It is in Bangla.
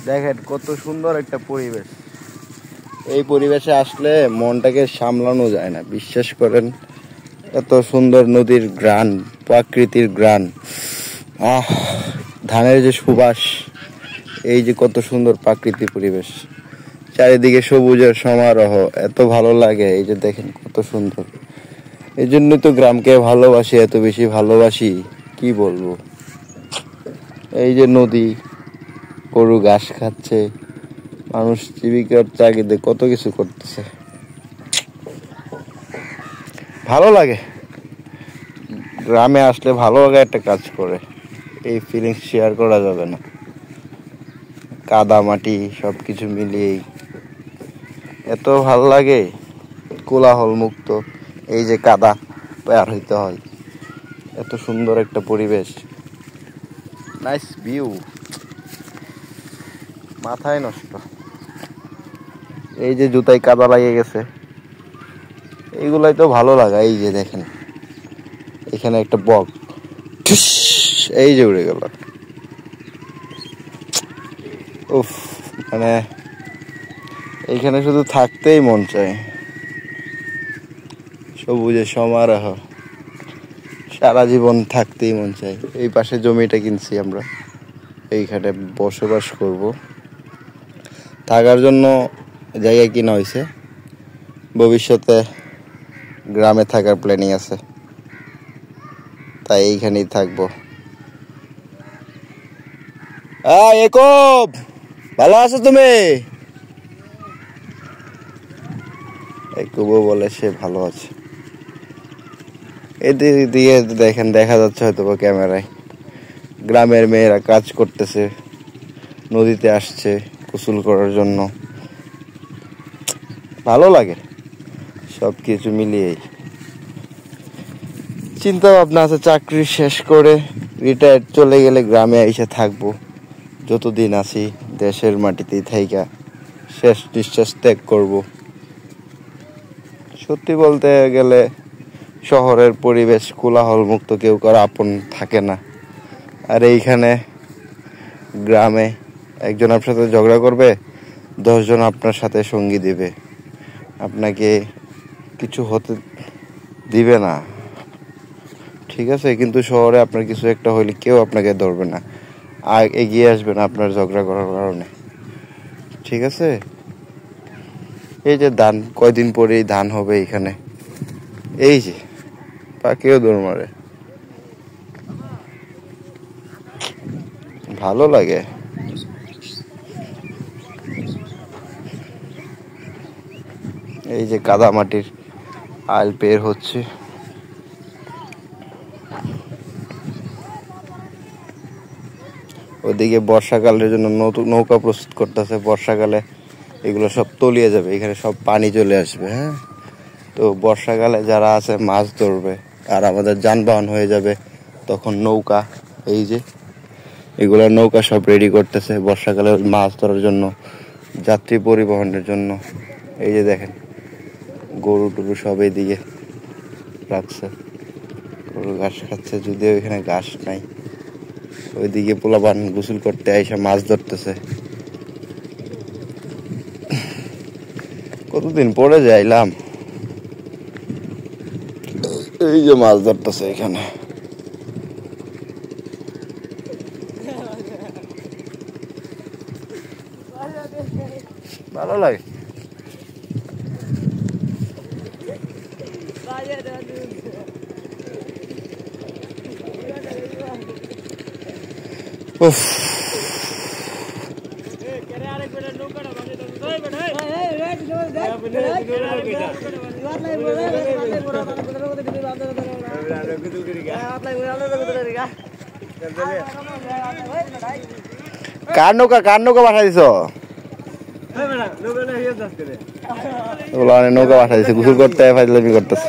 দেখেন কত সুন্দর একটা পরিবেশ। এই পরিবেশে আসলে মনটাকে সামলানো যায় না, বিশ্বাস করেন। এত সুন্দর নদীর গ্রান, প্রকৃতির গ্রান, ধানের যে সুবাস, এই যে কত সুন্দর প্রাকৃতিক পরিবেশ, চারিদিকে সবুজের সমারোহ, এত ভালো লাগে। এই যে দেখেন কত সুন্দর। এই জন্যই তো গ্রামকে ভালোবাসি, এত বেশি ভালোবাসি, কি বলবো। এই যে নদী, গরু ঘাস খাচ্ছে, মানুষ জীবিকার তাগিদে কত কিছু করতেছে, ভালো লাগে। গ্রামে আসলে ভালো লাগে একটা কাজ করে, এই ফিলিংস শেয়ার করা যাবে না। কাদা মাটি সবকিছু মিলিয়েই এত ভালো লাগে, কোলাহল মুক্ত। এই যে কাদা পার হইতে হয়, এত সুন্দর একটা পরিবেশ, নাইস ভিউ, মাথায় নষ্ট। এই যে জুতায় কাদা লাগে গেছে, এইগুলাই তো ভালো লাগা। এই যে দেখেন এখানে একটা বক, এই যে উড়ে গেল। উফ, মানে এইখানে শুধু থাকতেই মন চায়। সবুজের সমারোহ, সারা জীবন থাকতেই মন চায়। এই পাশে জমিটা কিনছি আমরা, এইখানে বসবাস করব, থাকার জন্য জায়গা কিনা হয়েছে। ভবিষ্যতে গ্রামে থাকার প্ল্যানিং আছে, তাই এইখানেই থাকবো। একক, ভালো আছো তুমি? একুবও বলে সে ভালো আছে। এদিকে দেখেন, দেখা যাচ্ছে হয়তো বা ক্যামেরায়, গ্রামের মেয়েরা কাজ করতেছে, নদীতে আসছে গোসল করার জন্য। ভালো লাগে সব কিছু মিলিয়েই। চিন্তা ভাবনা আছে চাকরি শেষ করে রিটায়ার্ড চলে গেলে গ্রামে এসে থাকবো, যতদিন আছি দেশের মাটিতেই থাইকা শেষ নিঃশ্বাস ত্যাগ করব। সত্যি বলতে গেলে শহরের পরিবেশ কোলাহল মুক্ত, কেউ কারো আপন থাকে না। আর এইখানে গ্রামে একজন আপনার সাথে ঝগড়া করবে, 10 জন আপনার সাথে সঙ্গী দিবে, আপনাকে কিছু হতে দিবে না, ঠিক আছে। কিন্তু শহরে আপনার কিছু একটা হইলে কেউ আপনাকে ধরবে না, আর এগিয়ে আসবে না আপনার ঝগড়া করার কারণে, ঠিক আছে। এই যে ধান, কয়দিন পরেই ধান হবে এখানে, এই যে পাখিও দৌড় মারে, ভালো লাগে। এই যে কাদা মাটির আইল বের হচ্ছে, ওদিকে বর্ষাকালের জন্য নৌকা প্রস্তুত করতেছে। বর্ষাকালে এগুলো সব তলিয়ে যাবে, এখানে সব পানি চলে আসবে। হ্যাঁ, তো বর্ষাকালে যারা আছে মাছ ধরবে, আর আমাদের যানবাহন হয়ে যাবে তখন নৌকা। এই যে এগুলো নৌকা সব রেডি করতেছে বর্ষাকালে মাছ ধরার জন্য, যাত্রী পরিবহনের জন্য। এই যে দেখেন গরু টরু সব এইদিকে রাখছে, গরু ঘাস খাচ্ছে, যদিও এখানে ঘাস নাই। ওইদিকে পোলাপান গোসল করতে আইসা মাছ ধরতেছে। কতদিন পরে যাইলাম, এই যে মাছ ধরতেছে এখানে। ভালো লাগে। উফ, কার নৌকা বাসা দিছ? নৌকা বাসা দিছে, গোসল করতে ফাইজলামি করতেছে।